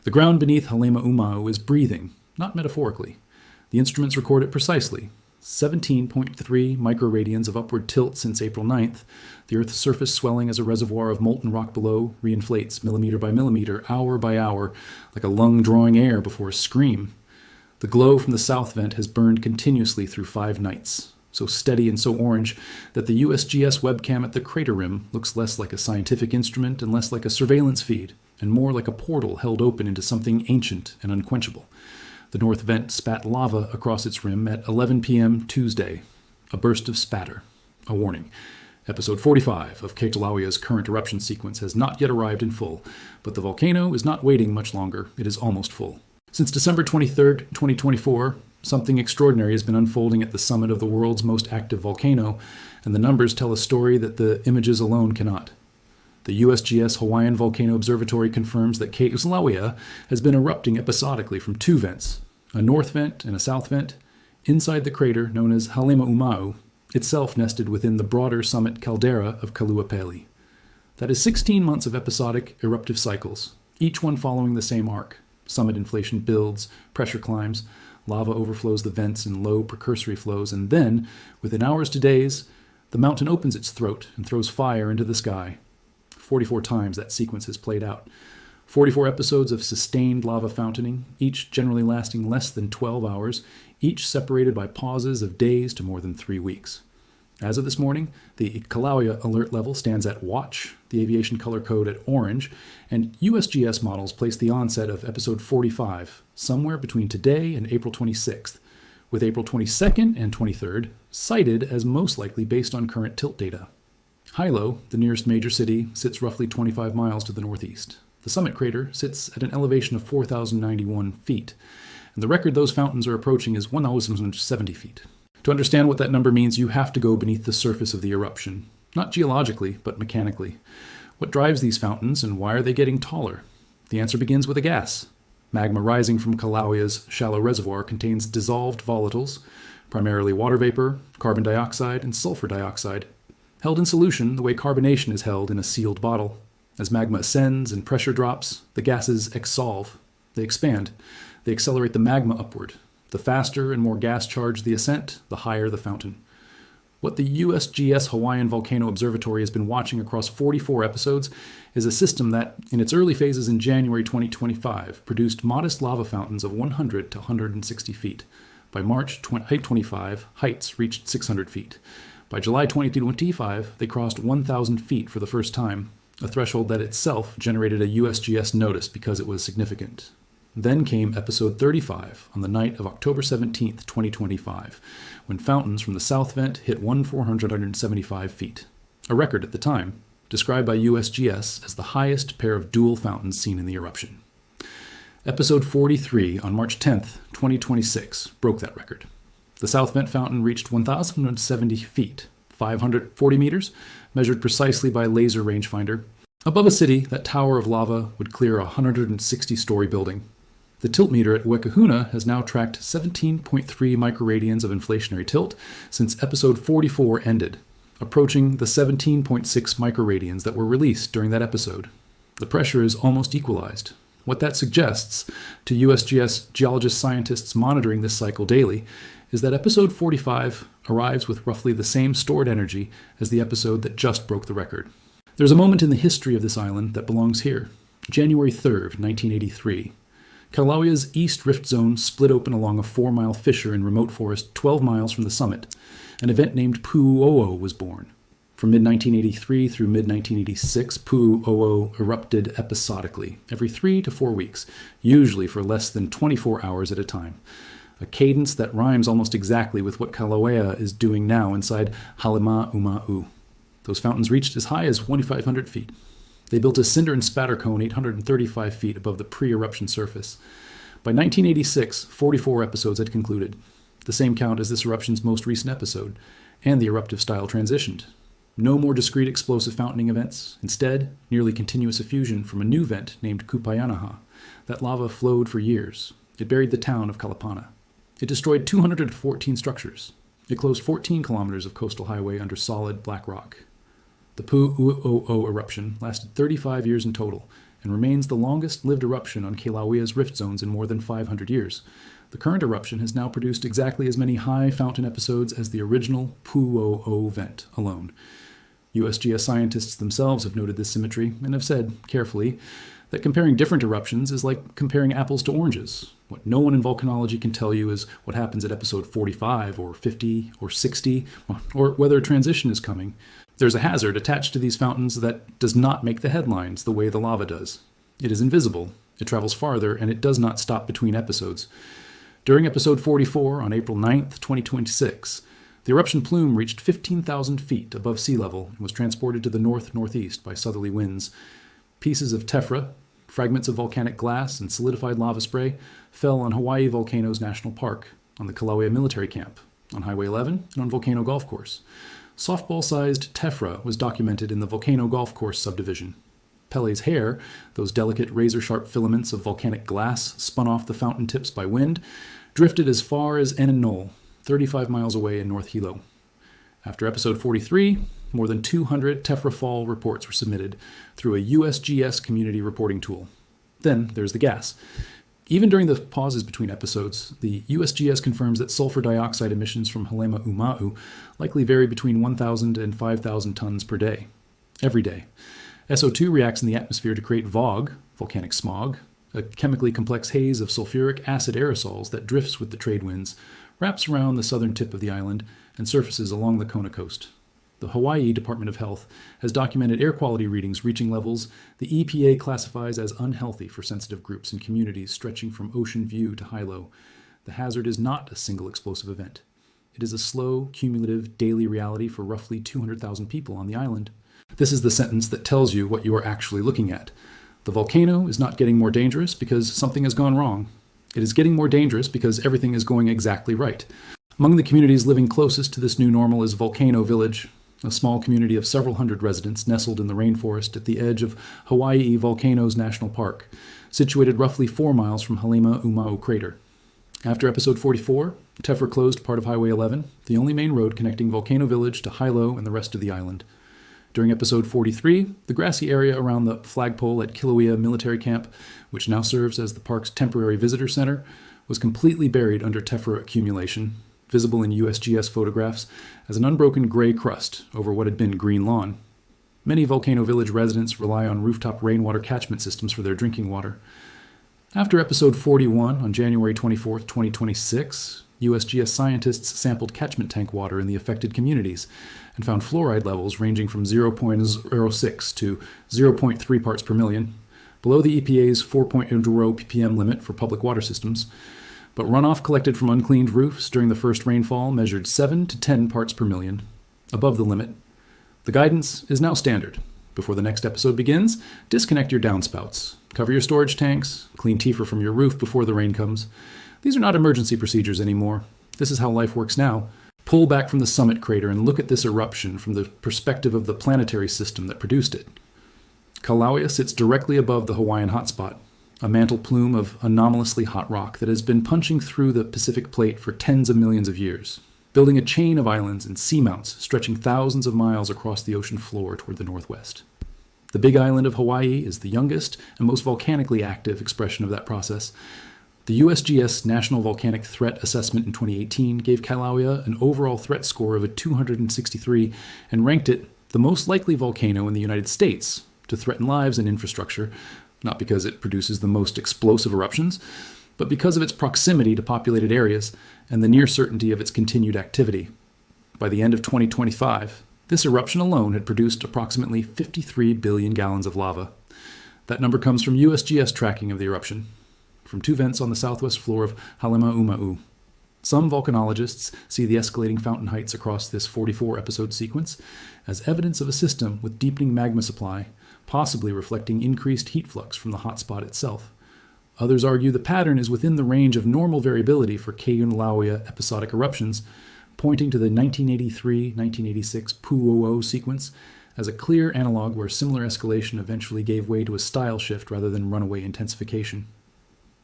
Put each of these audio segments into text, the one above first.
The ground beneath Halemaʻumaʻu is breathing, not metaphorically. The instruments record it precisely. 17.3 microradians of upward tilt since April 9th, the Earth's surface swelling as a reservoir of molten rock below reinflates millimeter by millimeter, hour by hour, like a lung drawing air before a scream. The glow from the south vent has burned continuously through 5 nights, so steady and so orange that the USGS webcam at the crater rim looks less like a scientific instrument and less like a surveillance feed, and more like a portal held open into something ancient and unquenchable. The north vent spat lava across its rim at 11 p.m. Tuesday. A burst of spatter. A warning. Episode 45 of Kilauea's current eruption sequence has not yet arrived in full, but the volcano is not waiting much longer. It is almost full. Since December 23, 2024, something extraordinary has been unfolding at the summit of the world's most active volcano, and the numbers tell a story that the images alone cannot. The USGS Hawaiian Volcano Observatory confirms that Kilauea has been erupting episodically from 2 vents, a north vent and a south vent, inside the crater known as Halemaʻumaʻu, itself nested within the broader summit caldera of Kīlauea. That is 16 months of episodic eruptive cycles, each one following the same arc. Summit inflation builds, pressure climbs, lava overflows the vents in low precursory flows, and then, within hours to days, the mountain opens its throat and throws fire into the sky. 44 times that sequence has played out. 44 episodes of sustained lava fountaining, each generally lasting less than 12 hours, each separated by pauses of days to more than 3 weeks. As of this morning, the Kilauea alert level stands at watch, the aviation color code at orange, and USGS models place the onset of episode 45 somewhere between today and April 26th, with April 22nd and 23rd cited as most likely based on current tilt data. Hilo, the nearest major city, sits roughly 25 miles to the northeast. The summit crater sits at an elevation of 4,091 feet, and the record those fountains are approaching is 1,070 feet. To understand what that number means, you have to go beneath the surface of the eruption, not geologically, but mechanically. What drives these fountains, and why are they getting taller? The answer begins with a gas. Magma rising from Kilauea's shallow reservoir contains dissolved volatiles, primarily water vapor, carbon dioxide, and sulfur dioxide, held in solution the way carbonation is held in a sealed bottle. As magma ascends and pressure drops, the gases exsolve. They expand. They accelerate the magma upward. The faster and more gas-charged the ascent, the higher the fountain. What the USGS Hawaiian Volcano Observatory has been watching across 44 episodes is a system that, in its early phases in January 2025, produced modest lava fountains of 100 to 160 feet. By March 2025, heights reached 600 feet. By July 2025, they crossed 1,000 feet for the first time, a threshold that itself generated a USGS notice because it was significant. Then came episode 35 on the night of October 17, 2025, when fountains from the south vent hit 1,475 feet, a record at the time, described by USGS as the highest pair of dual fountains seen in the eruption. Episode 43 on March 10, 2026, broke that record. The south vent fountain reached 1,070 feet, 540 meters, measured precisely by laser rangefinder. Above a city, that tower of lava would clear a 160-story building. The tilt meter at Wekahuna has now tracked 17.3 microradians of inflationary tilt since episode 44 ended, approaching the 17.6 microradians that were released during that episode. The pressure is almost equalized. What that suggests to USGS geologist scientists monitoring this cycle daily is that episode 45 arrives with roughly the same stored energy as the episode that just broke the record. There's a moment in the history of this island that belongs here. January 3rd, 1983. Kilauea's East Rift Zone split open along a 4-mile fissure in remote forest 12 miles from the summit. An event named Puʻuʻōʻō was born. From mid-1983 through mid-1986, Puʻuʻōʻō erupted episodically, every 3 to 4 weeks, usually for less than 24 hours at a time. A cadence that rhymes almost exactly with what Kilauea is doing now inside Halemaʻumaʻu. Those fountains reached as high as 2,500 feet. They built a cinder and spatter cone 835 feet above the pre-eruption surface. By 1986, 44 episodes had concluded, the same count as this eruption's most recent episode, and the eruptive style transitioned. No more discrete explosive fountaining events. Instead, nearly continuous effusion from a new vent named Kupaʻānaha. That lava flowed for years. It buried the town of Kalapana. It destroyed 214 structures. It closed 14 kilometers of coastal highway under solid black rock. The Puʻuʻōʻō eruption lasted 35 years in total, and remains the longest-lived eruption on Kilauea's rift zones in more than 500 years. The current eruption has now produced exactly as many high fountain episodes as the original Puʻuʻōʻō vent alone. USGS scientists themselves have noted this symmetry and have said, carefully, that comparing different eruptions is like comparing apples to oranges. What no one in volcanology can tell you is what happens at episode 45 or 50 or 60, or whether a transition is coming. There's a hazard attached to these fountains that does not make the headlines the way the lava does. It is invisible, it travels farther, and it does not stop between episodes. During episode 44 on April 9th, 2026, the eruption plume reached 15,000 feet above sea level and was transported to the north-northeast by southerly winds. Pieces of tephra, fragments of volcanic glass, and solidified lava spray fell on Hawaii Volcanoes National Park, on the Kilauea military camp, on Highway 11, and on Volcano Golf Course. Softball-sized tephra was documented in the Volcano Golf Course subdivision. Pele's hair, those delicate razor-sharp filaments of volcanic glass spun off the fountain tips by wind, drifted as far as Knoll, 35 miles away in North Hilo. After episode 43, more than 200 tephra fall reports were submitted through a USGS community reporting tool. Then there's the gas. Even during the pauses between episodes, the USGS confirms that sulfur dioxide emissions from Halemaʻumaʻu likely vary between 1,000 and 5,000 tons per day, every day. SO2 reacts in the atmosphere to create VOG, volcanic smog, a chemically complex haze of sulfuric acid aerosols that drifts with the trade winds, wraps around the southern tip of the island, and surfaces along the Kona coast. The Hawaii Department of Health has documented air quality readings reaching levels the EPA classifies as unhealthy for sensitive groups and communities stretching from Ocean View to Hilo. The hazard is not a single explosive event. It is a slow, cumulative, daily reality for roughly 200,000 people on the island. This is the sentence that tells you what you are actually looking at. The volcano is not getting more dangerous because something has gone wrong. It is getting more dangerous because everything is going exactly right. Among the communities living closest to this new normal is Volcano Village, a small community of several hundred residents nestled in the rainforest at the edge of Hawaii Volcanoes National Park, situated roughly 4 miles from Halemaʻumaʻu crater. After episode 44, tephra closed part of Highway 11, the only main road connecting Volcano Village to Hilo and the rest of the island. During episode 43, the grassy area around the flagpole at Kilauea military camp, which now serves as the park's temporary visitor center, was completely buried under tephra accumulation, visible in USGS photographs as an unbroken gray crust over what had been green lawn. Many Volcano Village residents rely on rooftop rainwater catchment systems for their drinking water. After episode 41 on January 24, 2026, USGS scientists sampled catchment tank water in the affected communities and found fluoride levels ranging from 0.06 to 0.3 parts per million, below the EPA's 4.0 ppm limit for public water systems. But runoff collected from uncleaned roofs during the first rainfall measured 7 to 10 parts per million, above the limit. The guidance is now standard. Before the next episode begins, disconnect your downspouts, cover your storage tanks, clean tephra from your roof before the rain comes. These are not emergency procedures anymore. This is how life works now. Pull back from the summit crater and look at this eruption from the perspective of the planetary system that produced it. Kilauea sits directly above the Hawaiian hotspot, a mantle plume of anomalously hot rock that has been punching through the Pacific plate for tens of millions of years, building a chain of islands and seamounts stretching thousands of miles across the ocean floor toward the northwest. The Big Island of Hawaii is the youngest and most volcanically active expression of that process. The USGS National Volcanic Threat Assessment in 2018 gave Kilauea an overall threat score of a 263 and ranked it the most likely volcano in the United States to threaten lives and infrastructure, not because it produces the most explosive eruptions, but because of its proximity to populated areas and the near certainty of its continued activity. By the end of 2025, this eruption alone had produced approximately 53 billion gallons of lava. That number comes from USGS tracking of the eruption, from 2 vents on the southwest floor of Halemaʻumaʻu. Some volcanologists see the escalating fountain heights across this 44-episode sequence as evidence of a system with deepening magma supply, possibly reflecting increased heat flux from the hotspot itself. Others argue the pattern is within the range of normal variability for Kīlauea episodic eruptions, pointing to the 1983-1986 Puʻuʻōʻō sequence as a clear analog where similar escalation eventually gave way to a style shift rather than runaway intensification.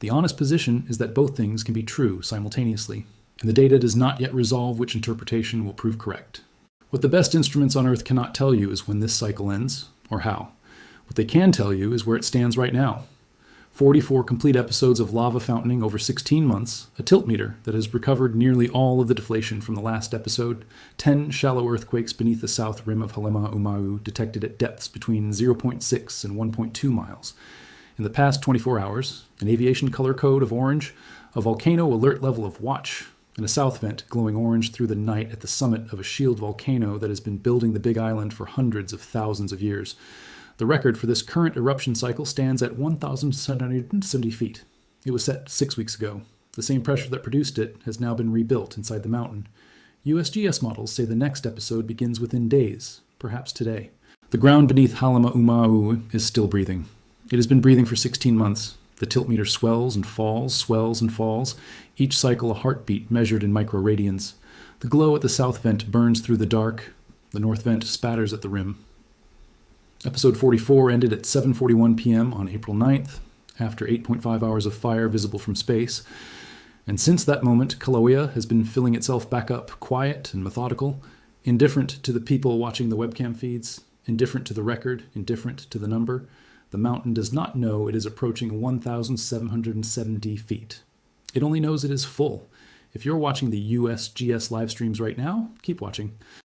The honest position is that both things can be true simultaneously, and the data does not yet resolve which interpretation will prove correct. What the best instruments on Earth cannot tell you is when this cycle ends, or how. What they can tell you is where it stands right now. 44 complete episodes of lava fountaining over 16 months, a tilt meter that has recovered nearly all of the deflation from the last episode, 10 shallow earthquakes beneath the south rim of Halemaʻumaʻu detected at depths between 0.6 and 1.2 miles. In the past 24 hours, an aviation color code of orange, a volcano alert level of watch, and a south vent glowing orange through the night at the summit of a shield volcano that has been building the Big Island for hundreds of thousands of years. The record for this current eruption cycle stands at 1,770 feet. It was set 6 weeks ago. The same pressure that produced it has now been rebuilt inside the mountain. USGS models say the next episode begins within days, perhaps today. The ground beneath Halemaʻumaʻu is still breathing. It has been breathing for 16 months. The tilt meter swells and falls, each cycle a heartbeat measured in microradians. The glow at the south vent burns through the dark. The north vent spatters at the rim. Episode 44 ended at 7:41 p.m. on April 9th, after 8.5 hours of fire visible from space. And since that moment, Kilauea has been filling itself back up, quiet and methodical, indifferent to the people watching the webcam feeds, indifferent to the record, indifferent to the number. The mountain does not know it is approaching 1,770 feet. It only knows it is full. If you're watching the USGS live streams right now, keep watching.